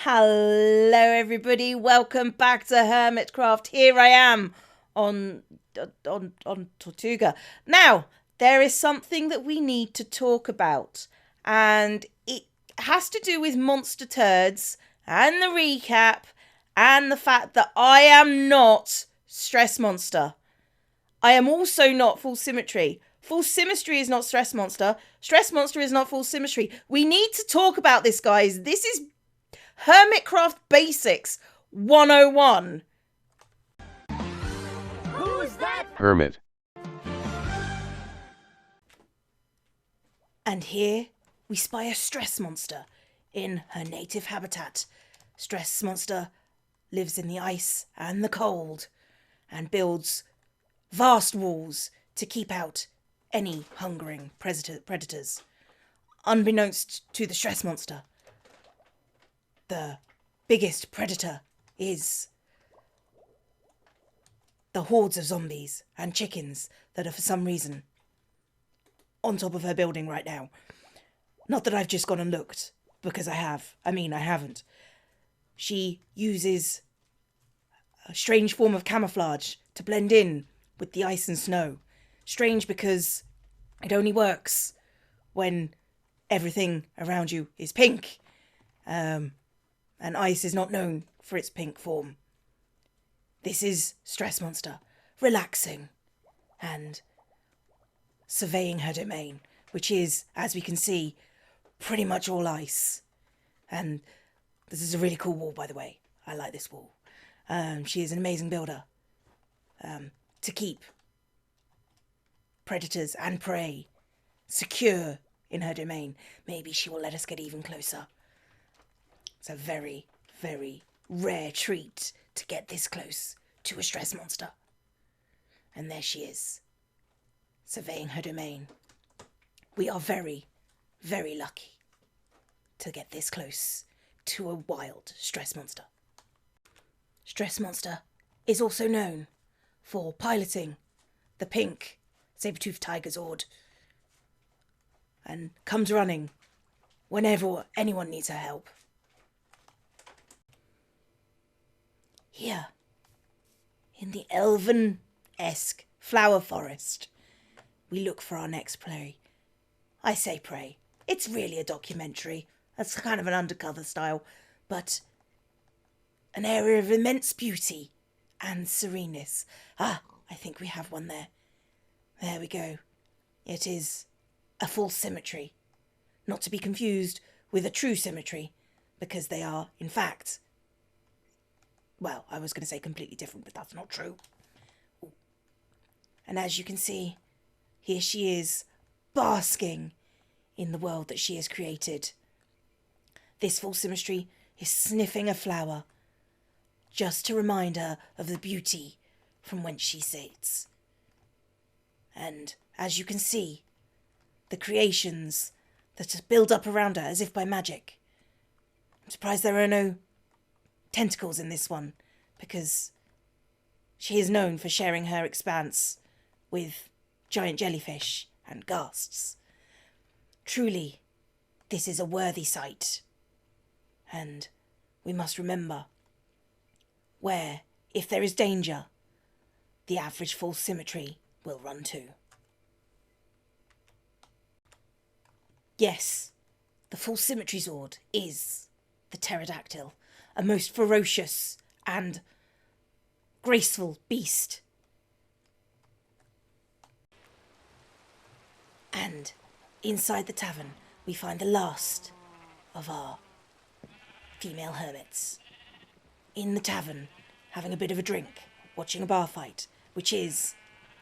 Hello everybody, welcome back to Hermitcraft. Here I am on Tortuga. Now, there is something that we need to talk about, and it has to do with monster turds and the recap and the fact that I am not Stress Monster. I am also not Full Symmetry. Full Symmetry is not Stress Monster. Stress Monster is not Full Symmetry. We need to talk about this, guys. This is Hermitcraft Basics 101. Who's that? Hermit. And here we spy a stress monster in her native habitat. Stress monster lives in the ice and the cold and builds vast walls to keep out any hungering predators. Unbeknownst to the stress monster, the biggest predator is the hordes of zombies and chickens that are for some reason on top of her building right now. Not that I've just gone and looked, because I haven't. She uses a strange form of camouflage to blend in with the ice and snow. Strange because it only works when everything around you is pink. And ice is not known for its pink form. This is Stress Monster, relaxing and surveying her domain, which is, as we can see, pretty much all ice. And this is a really cool wall, by the way. I like this wall. She is an amazing builder to keep predators and prey secure in her domain. Maybe she will let us get even closer. It's a very, very rare treat to get this close to a stress monster. And there she is, surveying her domain. We are very, very lucky to get this close to a wild stress monster. Stress monster is also known for piloting the pink saber-toothed tiger Zord and comes running whenever anyone needs her help. Here, in the elven-esque flower forest, we look for our next prey. I say prey. It's really a documentary. That's kind of an undercover style, but an area of immense beauty and sereneness. I think we have one there. There we go. It is a full symmetry, not to be confused with a true symmetry, because they are, in fact, well, I was going to say completely different, but that's not true. Ooh. And as you can see, here she is, basking in the world that she has created. This full symmetry is sniffing a flower, just to remind her of the beauty from whence she sits. And as you can see, the creations that build up around her as if by magic. I'm surprised there are no tentacles in this one, because she is known for sharing her expanse with giant jellyfish and ghasts. Truly, this is a worthy sight, and we must remember where, if there is danger, the average full symmetry will run to. Yes, the full symmetry Zord is the Pterodactyl, a most ferocious and graceful beast. And inside the tavern, we find the last of our female hermits. In the tavern, having a bit of a drink, watching a bar fight, which is,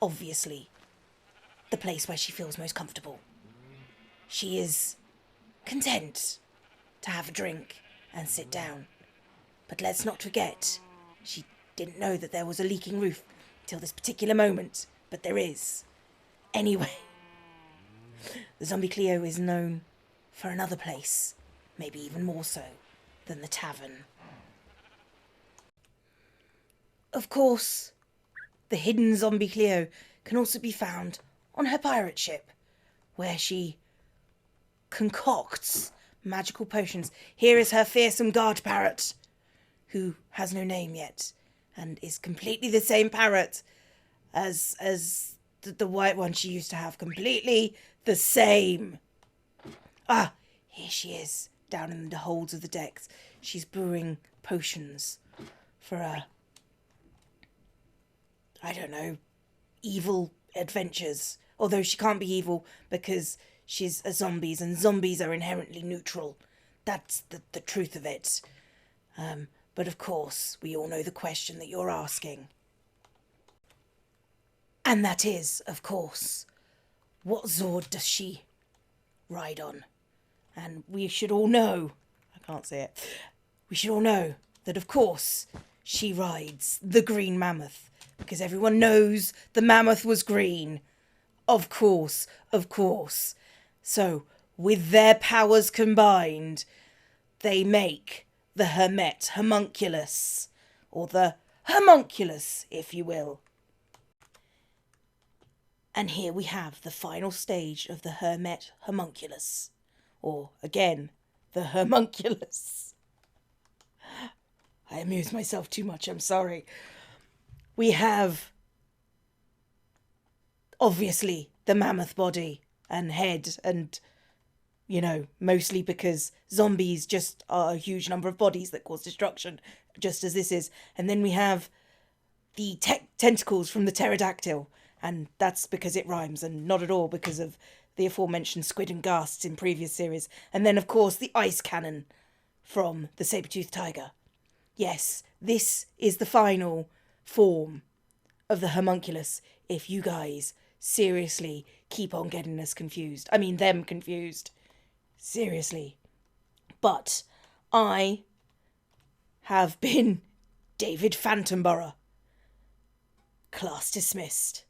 obviously, the place where she feels most comfortable. She is content to have a drink and sit down. But let's not forget, she didn't know that there was a leaking roof till this particular moment, but there is. Anyway, the ZombieCleo is known for another place, maybe even more so than the tavern. Of course, the hidden ZombieCleo can also be found on her pirate ship, where she concocts magical potions. Here is her fearsome guard parrot, who has no name yet, and is completely the same parrot as the white one she used to have. Completely the same. Ah, here she is, down in the holds of the decks. She's brewing potions for I don't know, evil adventures. Although she can't be evil because she's a zombies, and zombies are inherently neutral. That's the truth of it. But of course, we all know the question that you're asking. And that is, of course, what Zord does she ride on? And we should all know, I can't say it, we should all know that, of course, she rides the green mammoth. Because everyone knows the mammoth was green. Of course, of course. So, with their powers combined, they make the Hermitcraft, or the Her-munculous, if you will. And here we have the final stage of the Hermitcraft, or again, the Her-munculous. I amuse myself too much, I'm sorry. We have, obviously, the mammoth body and head, and, you know, mostly because zombies just are a huge number of bodies that cause destruction, just as this is. And then we have the tentacles from the pterodactyl, and that's because it rhymes, and not at all because of the aforementioned squid and ghasts in previous series. And then, of course, the ice cannon from the saber-toothed tiger. Yes, this is the final form of the Her-munculous, if you guys seriously keep on getting us confused. I mean, them confused. Seriously. But I have been David Phantomborough. Class dismissed.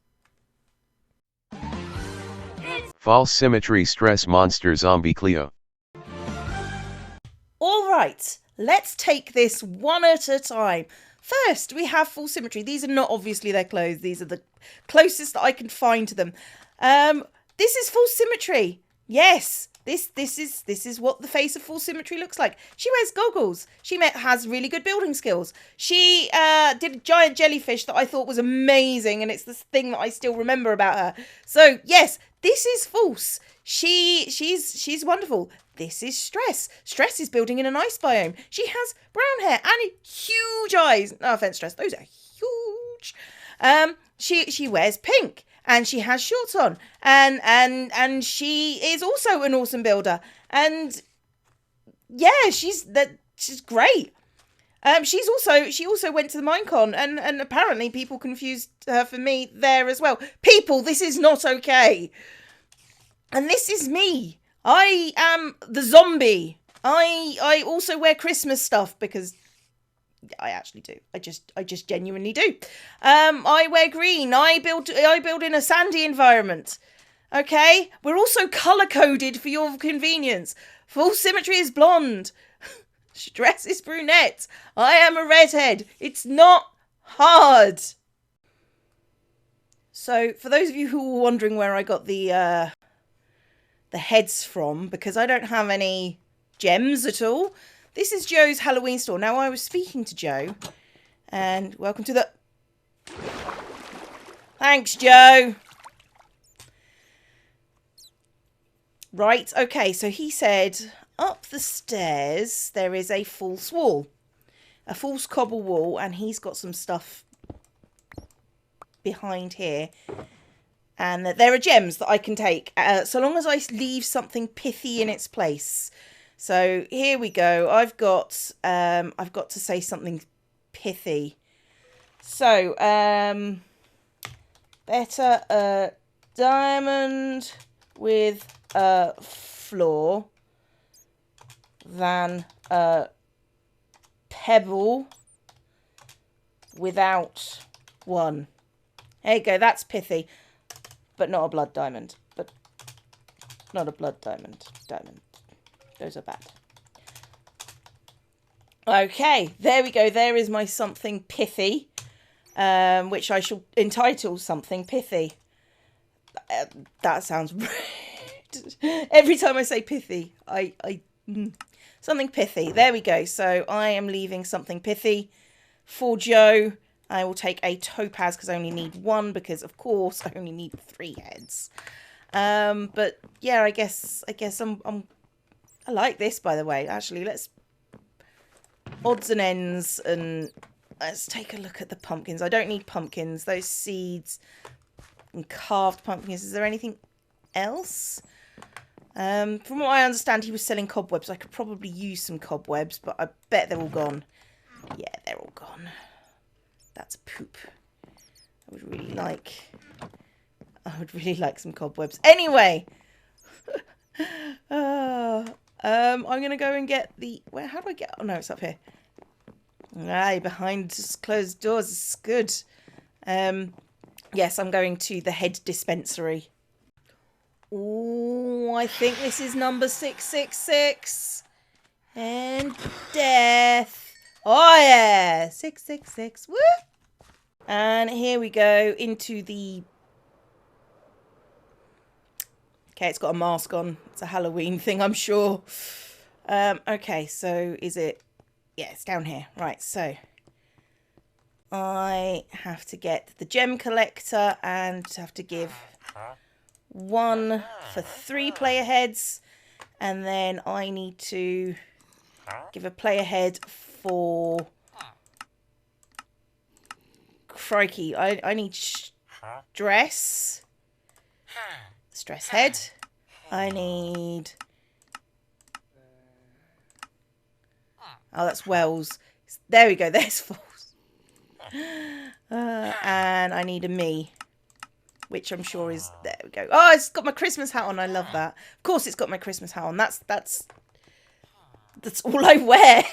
False symmetry stress monster ZombieCleo. All right, let's take this one at a time. First, we have full symmetry. These are not obviously their clothes. These are the closest that I can find to them. This is full symmetry. Yes, this is what the face of full symmetry looks like. She wears goggles. She has really good building skills. She did a giant jellyfish that I thought was amazing, and it's this thing that I still remember about her. So yes, this is false. She's wonderful. This is Stress. Stress is building in an ice biome. She has brown hair and huge eyes. No offense, Stress. Those are huge. She wears pink and she has shorts on. And she is also an awesome builder. And yeah, she's great. She also went to the Minecon, and apparently people confused her for me there as well. People, this is not okay. And this is me. I am the zombie. I also wear Christmas stuff because I actually do. I just genuinely do. I wear green. I build in a sandy environment. Okay? We're also colour coded for your convenience. Full symmetry is blonde. Stress is brunette. I am a redhead. It's not hard. So, for those of you who were wondering where I got the heads from, because I don't have any gems at all, this is Joe's Halloween store. Now, I was speaking to Joe, and welcome to the... Thanks, Joe. Right, okay, so he said up the stairs there is a false wall, a false cobble wall, and he's got some stuff behind here. And there are gems that I can take, so long as I leave something pithy in its place. So here we go. I've got to say something pithy. So better a diamond with a flaw than a pebble without one. There you go. That's pithy. But not a blood diamond. But not a blood diamond. Diamond. Those are bad. Okay, there we go. There is my something pithy, which I shall entitle something pithy. That sounds rude. Every time I say pithy, I Something pithy. There we go. So I am leaving something pithy for Joe. I will take a topaz because I only need one because, of course, I only need 3 heads. But yeah, I guess I like this, by the way. Actually, let's odds and ends and let's take a look at the pumpkins. I don't need pumpkins. Those seeds and carved pumpkins. Is there anything else? From what I understand, he was selling cobwebs. I could probably use some cobwebs, but I bet they're all gone. Yeah, they're all gone. That's poop. I would really like some cobwebs. Anyway, I'm gonna go and get the. How do I get? Oh no, it's up here. Aye, behind closed doors is good. Yes, I'm going to the Head Dispensary. Oh, I think this is number 666. And death. Oh, yeah. 666. Woo! And here we go into the... Okay, it's got a mask on. It's a Halloween thing, I'm sure. Okay, so is it... Yeah, it's down here. Right, so... I have to get the gem collector and have to give... 1 for 3 player heads, and then I need to give a player head for crikey, I need stress head. I need that's Wells. There we go, there's Falls. And I need a me, which I'm sure is... There we go. Oh, it's got my Christmas hat on. I love that. Of course it's got my Christmas hat on. That's all I wear.